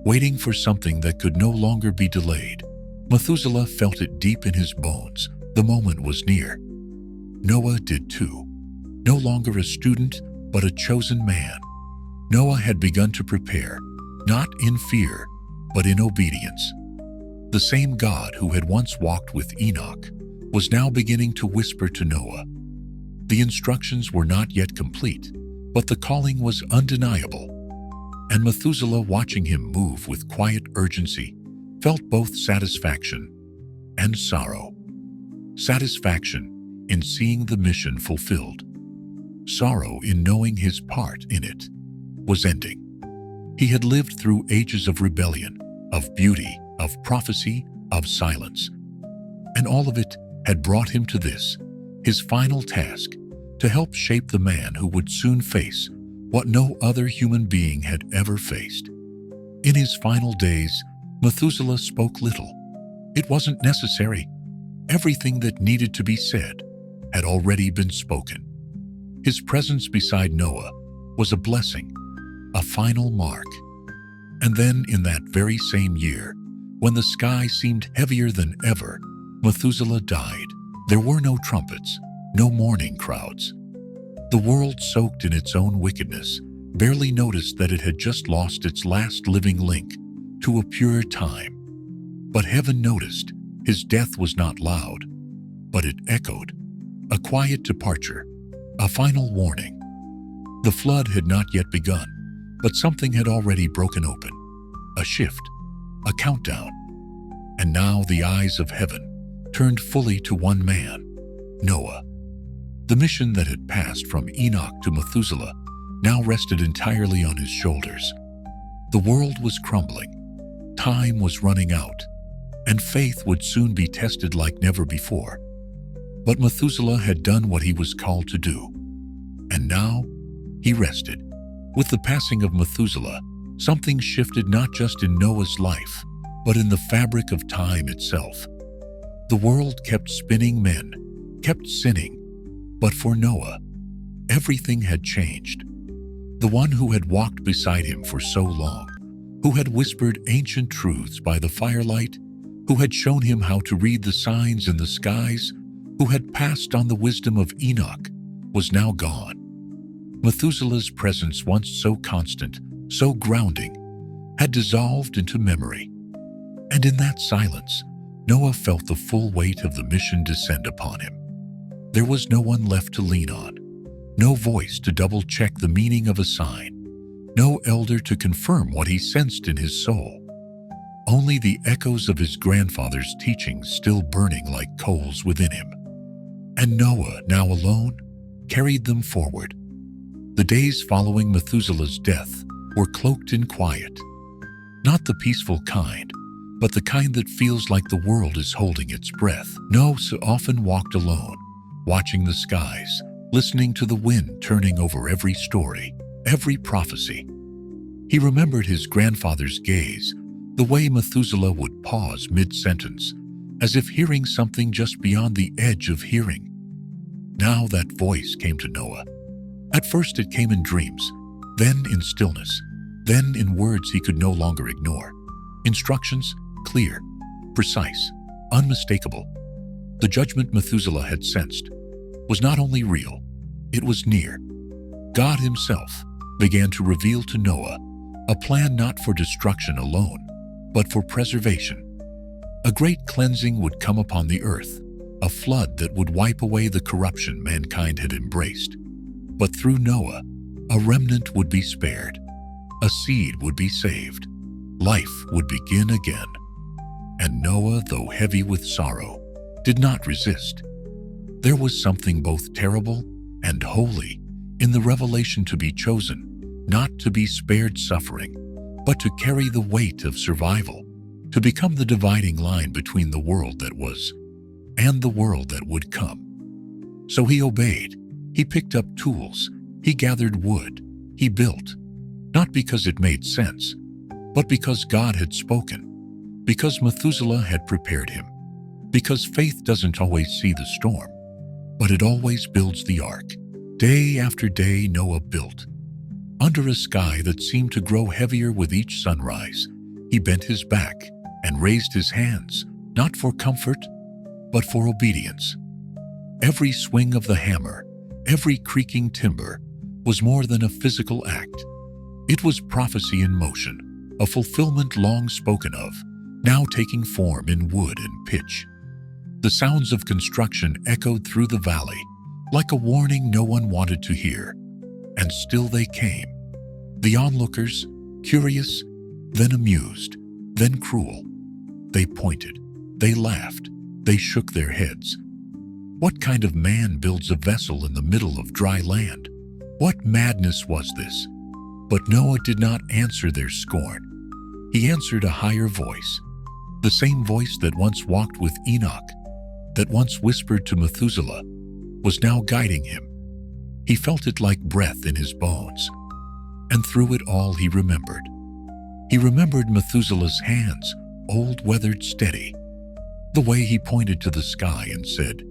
waiting for something that could no longer be delayed. Methuselah felt it deep in his bones. The moment was near. Noah did too. No longer a student, but a chosen man. Noah had begun to prepare, not in fear, but in obedience. The same God who had once walked with Enoch was now beginning to whisper to Noah. The instructions were not yet complete, but the calling was undeniable. And Methuselah, watching him move with quiet urgency, felt both satisfaction and sorrow. Satisfaction in seeing the mission fulfilled. Sorrow in knowing his part in it was ending. He had lived through ages of rebellion, of beauty, of prophecy, of silence. And all of it had brought him to this, his final task, to help shape the man who would soon face what no other human being had ever faced. In his final days, Methuselah spoke little. It wasn't necessary. Everything that needed to be said had already been spoken. His presence beside Noah was a blessing, a final mark. And then in that very same year, when the sky seemed heavier than ever, Methuselah died. There were no trumpets, no mourning crowds. The world, soaked in its own wickedness, barely noticed that it had just lost its last living link to a pure time. But heaven noticed. His death was not loud, but it echoed, a quiet departure, a final warning. The flood had not yet begun, but something had already broken open. A shift, a countdown. And now the eyes of heaven turned fully to one man, Noah. The mission that had passed from Enoch to Methuselah now rested entirely on his shoulders. The world was crumbling, time was running out, and faith would soon be tested like never before. But Methuselah had done what he was called to do, and now he rested. With the passing of Methuselah, something shifted not just in Noah's life, but in the fabric of time itself. The world kept spinning, men kept sinning, but for Noah, everything had changed. The one who had walked beside him for so long, who had whispered ancient truths by the firelight, who had shown him how to read the signs in the skies, who had passed on the wisdom of Enoch, was now gone. Methuselah's presence, once so constant, so grounding, had dissolved into memory. And in that silence, Noah felt the full weight of the mission descend upon him. There was no one left to lean on, no voice to double-check the meaning of a sign, no elder to confirm what he sensed in his soul. Only the echoes of his grandfather's teachings still burning like coals within him. And Noah, now alone, carried them forward. The days following Methuselah's death were cloaked in quiet. Not the peaceful kind, but the kind that feels like the world is holding its breath. Noah so often walked alone, watching the skies, listening to the wind turning over every story, every prophecy. He remembered his grandfather's gaze, the way Methuselah would pause mid-sentence, as if hearing something just beyond the edge of hearing. Now that voice came to Noah. At first it came in dreams, then in stillness, then in words he could no longer ignore. Instructions, clear, precise, unmistakable. The judgment Methuselah had sensed was not only real, it was near. God himself began to reveal to Noah a plan not for destruction alone, but for preservation. A great cleansing would come upon the earth, a flood that would wipe away the corruption mankind had embraced. But through Noah, a remnant would be spared. A seed would be saved. Life would begin again. And Noah, though heavy with sorrow, did not resist. There was something both terrible and holy in the revelation to be chosen, not to be spared suffering, but to carry the weight of survival, to become the dividing line between the world that was and the world that would come. So he obeyed. He picked up tools. He gathered wood. He built, not because it made sense, but because God had spoken, because Methuselah had prepared him, because faith doesn't always see the storm, but it always builds the ark. Day after day Noah built. Under a sky that seemed to grow heavier with each sunrise, he bent his back and raised his hands, not for comfort, but for obedience. Every swing of the hammer, every creaking timber, was more than a physical act. It was prophecy in motion, a fulfillment long spoken of, now taking form in wood and pitch. The sounds of construction echoed through the valley, like a warning no one wanted to hear. And still they came. The onlookers, curious, then amused, then cruel. They pointed, they laughed, they shook their heads. What kind of man builds a vessel in the middle of dry land? What madness was this? But Noah did not answer their scorn. He answered a higher voice, the same voice that once walked with Enoch, that once whispered to Methuselah, was now guiding him. He felt it like breath in his bones. And through it all he remembered. He remembered Methuselah's hands, old, weathered, steady. The way he pointed to the sky and said,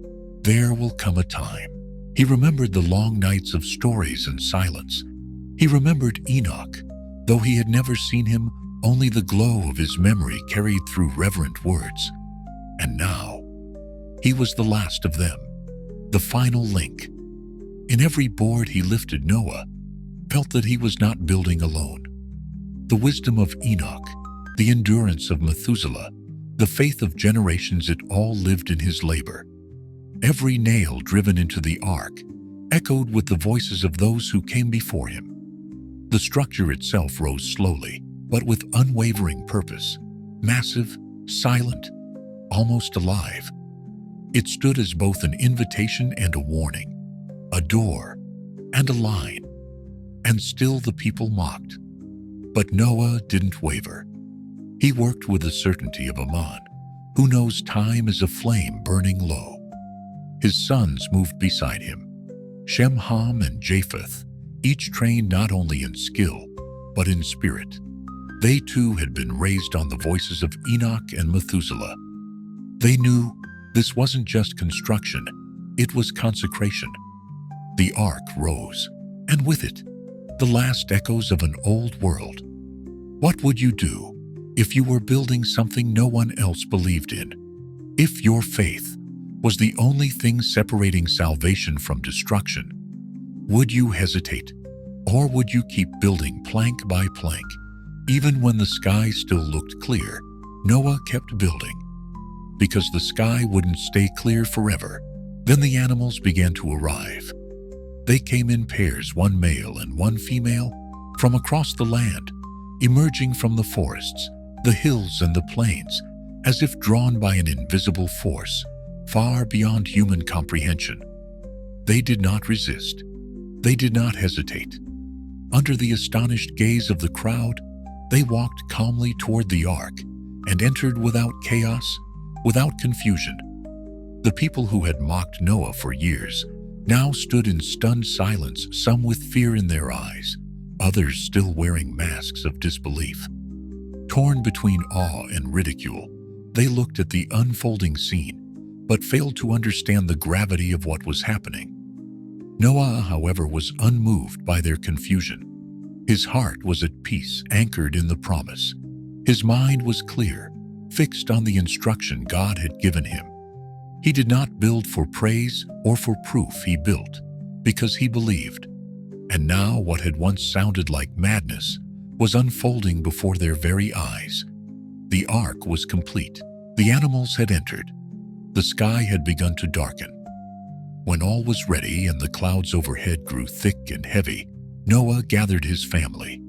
"There will come a time." He remembered the long nights of stories and silence. He remembered Enoch, though he had never seen him, only the glow of his memory carried through reverent words. And now, he was the last of them, the final link. In every board he lifted, Noah felt that he was not building alone. The wisdom of Enoch, the endurance of Methuselah, the faith of generations, it all lived in his labor. Every nail driven into the ark echoed with the voices of those who came before him. The structure itself rose slowly, but with unwavering purpose, massive, silent, almost alive. It stood as both an invitation and a warning, a door and a line. And still the people mocked. But Noah didn't waver. He worked with the certainty of a man who knows time is a flame burning low. His sons moved beside him, Shem, Ham, and Japheth, each trained not only in skill, but in spirit. They too had been raised on the voices of Enoch and Methuselah. They knew this wasn't just construction, it was consecration. The ark rose, and with it, the last echoes of an old world. What would you do if you were building something no one else believed in? If your faith was the only thing separating salvation from destruction, would you hesitate, or would you keep building plank by plank? Even when the sky still looked clear, Noah kept building, because the sky wouldn't stay clear forever. Then the animals began to arrive. They came in pairs, one male and one female, from across the land, emerging from the forests, the hills and the plains, as if drawn by an invisible force, far beyond human comprehension. They did not resist. They did not hesitate. Under the astonished gaze of the crowd, they walked calmly toward the ark and entered without chaos, without confusion. The people who had mocked Noah for years now stood in stunned silence, some with fear in their eyes, others still wearing masks of disbelief. Torn between awe and ridicule, they looked at the unfolding scene, but failed to understand the gravity of what was happening. Noah, however, was unmoved by their confusion. His heart was at peace, anchored in the promise. His mind was clear, fixed on the instruction God had given him. He did not build for praise or for proof. He built because he believed. And now what had once sounded like madness was unfolding before their very eyes. The ark was complete. The animals had entered. The sky had begun to darken. When all was ready and the clouds overhead grew thick and heavy, Noah gathered his family.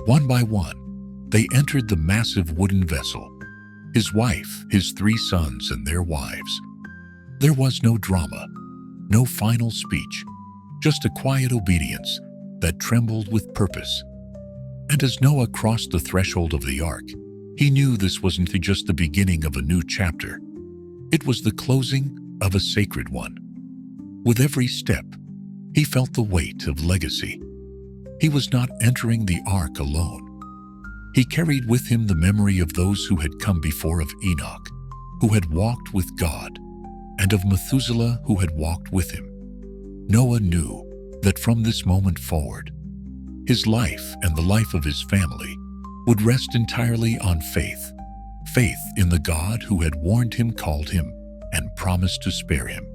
One by one, they entered the massive wooden vessel. His wife, his 3 sons, and their wives. There was no drama, no final speech, just a quiet obedience that trembled with purpose. And as Noah crossed the threshold of the ark, he knew this wasn't just the beginning of a new chapter. It was the closing of a sacred one. With every step, he felt the weight of legacy. He was not entering the ark alone. He carried with him the memory of those who had come before, of Enoch, who had walked with God, and of Methuselah, who had walked with him. Noah knew that from this moment forward, his life and the life of his family would rest entirely on faith. Faith in the God who had warned him, called him, and promised to spare him.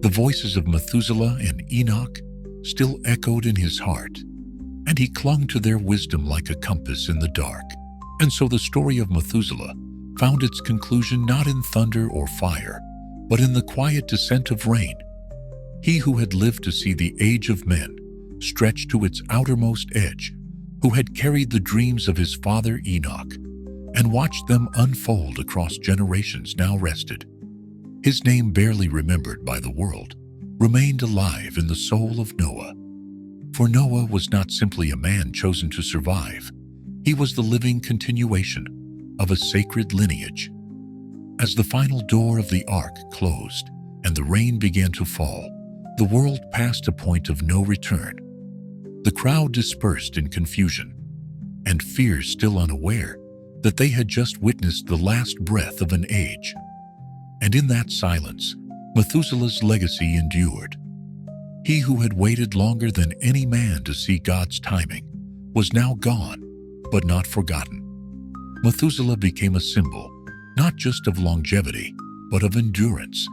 The voices of Methuselah and Enoch still echoed in his heart, and he clung to their wisdom like a compass in the dark. And so the story of Methuselah found its conclusion not in thunder or fire, but in the quiet descent of rain. He who had lived to see the age of men stretched to its outermost edge, who had carried the dreams of his father Enoch and watched them unfold across generations, now rested. His name, barely remembered by the world, remained alive in the soul of Noah. For Noah was not simply a man chosen to survive. He was the living continuation of a sacred lineage. As the final door of the ark closed and the rain began to fall, the world passed a point of no return. The crowd dispersed in confusion and fear, still unaware that they had just witnessed the last breath of an age. And in that silence, Methuselah's legacy endured. He who had waited longer than any man to see God's timing was now gone, but not forgotten. Methuselah became a symbol, not just of longevity, but of endurance,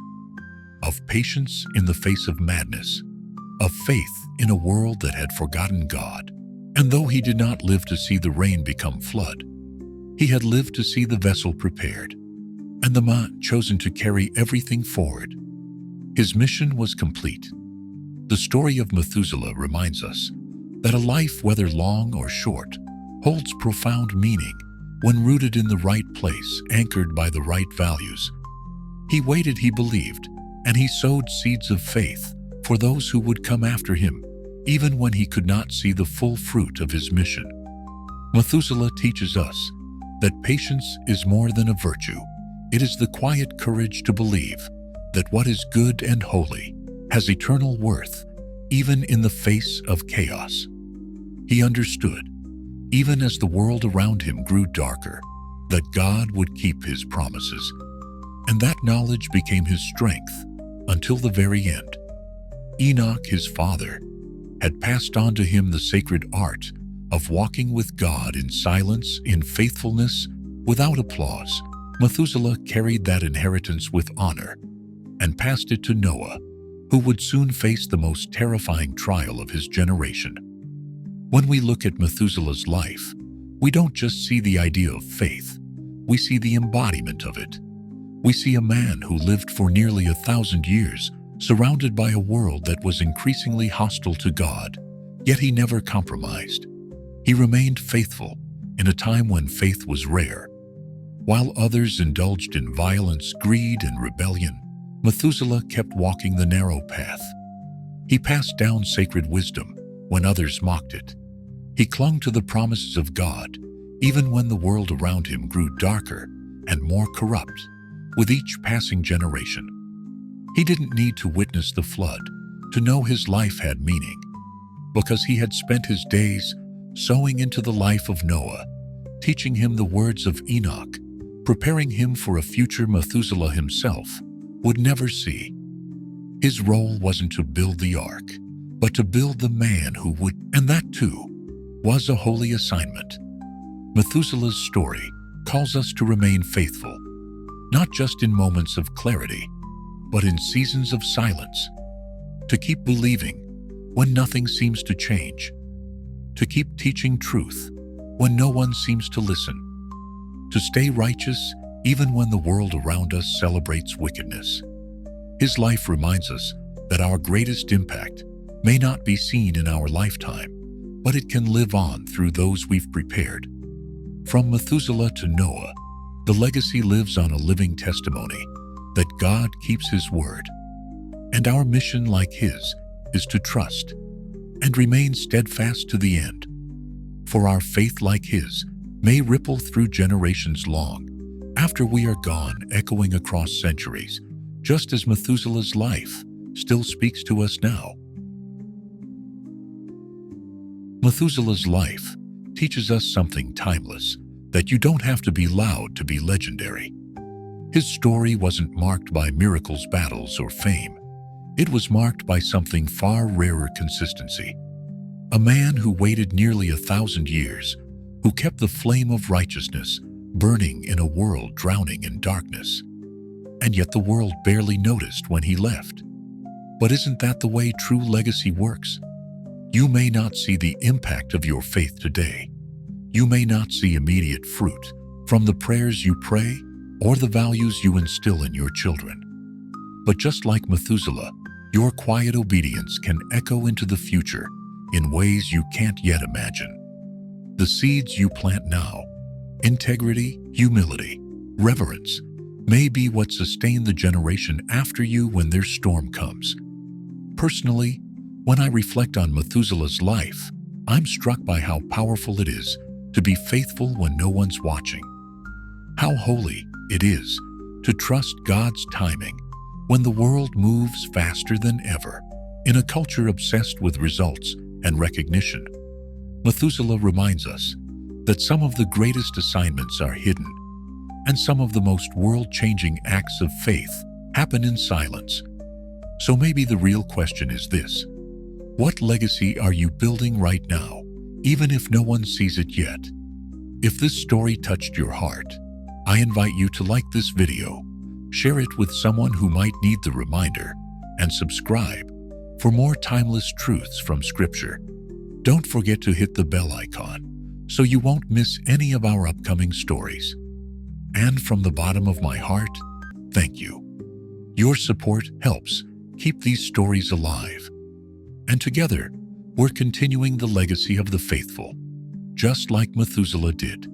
of patience in the face of madness, of faith in a world that had forgotten God. And though he did not live to see the rain become flood, he had lived to see the vessel prepared, and the man chosen to carry everything forward. His mission was complete. The story of Methuselah reminds us that a life, whether long or short, holds profound meaning when rooted in the right place, anchored by the right values. He waited, he believed, and he sowed seeds of faith for those who would come after him, even when he could not see the full fruit of his mission. Methuselah teaches us that patience is more than a virtue. It is the quiet courage to believe that what is good and holy has eternal worth, even in the face of chaos. He understood, even as the world around him grew darker, that God would keep his promises, and that knowledge became his strength until the very end. Enoch, his father, had passed on to him the sacred art of walking with God in silence, in faithfulness, without applause. Methuselah carried that inheritance with honor and passed it to Noah, who would soon face the most terrifying trial of his generation. When we look at Methuselah's life, we don't just see the idea of faith, we see the embodiment of it. We see a man who lived for nearly 1,000 years, surrounded by a world that was increasingly hostile to God, yet he never compromised. He remained faithful in a time when faith was rare. While others indulged in violence, greed, and rebellion, Methuselah kept walking the narrow path. He passed down sacred wisdom when others mocked it. He clung to the promises of God, even when the world around him grew darker and more corrupt with each passing generation. He didn't need to witness the flood to know his life had meaning, because he had spent his days sowing into the life of Noah, teaching him the words of Enoch, preparing him for a future Methuselah himself would never see. His role wasn't to build the ark, but to build the man who would, and that too was a holy assignment. Methuselah's story calls us to remain faithful, not just in moments of clarity, but in seasons of silence, to keep believing when nothing seems to change, to keep teaching truth when no one seems to listen, to stay righteous even when the world around us celebrates wickedness. His life reminds us that our greatest impact may not be seen in our lifetime, but it can live on through those we've prepared. From Methuselah to Noah, the legacy lives on a living testimony that God keeps his word. And our mission, like his, is to trust and remain steadfast to the end. For our faith, like his, may ripple through generations long after we are gone, echoing across centuries, just as Methuselah's life still speaks to us now. Methuselah's life teaches us something timeless, that you don't have to be loud to be legendary. His story wasn't marked by miracles, battles, or fame. It was marked by something far rarer: consistency. A man who waited nearly 1,000 years, who kept the flame of righteousness burning in a world drowning in darkness. And yet the world barely noticed when he left. But isn't that the way true legacy works? You may not see the impact of your faith today. You may not see immediate fruit from the prayers you pray or the values you instill in your children. But just like Methuselah, your quiet obedience can echo into the future in ways you can't yet imagine. The seeds you plant now, integrity, humility, reverence, may be what sustain the generation after you when their storm comes. Personally, when I reflect on Methuselah's life, I'm struck by how powerful it is to be faithful when no one's watching. How holy it is to trust God's timing when the world moves faster than ever. In a culture obsessed with results and recognition, Methuselah reminds us that some of the greatest assignments are hidden, and some of the most world-changing acts of faith happen in silence. So maybe the real question is this: What legacy are you building right now, even if no one sees it yet? If this story touched your heart, I invite you to like this video, share it with someone who might need the reminder, and subscribe for more timeless truths from Scripture. Don't forget to hit the bell icon so you won't miss any of our upcoming stories. And from the bottom of my heart, thank you. Your support helps keep these stories alive. And together, we're continuing the legacy of the faithful, just like Methuselah did.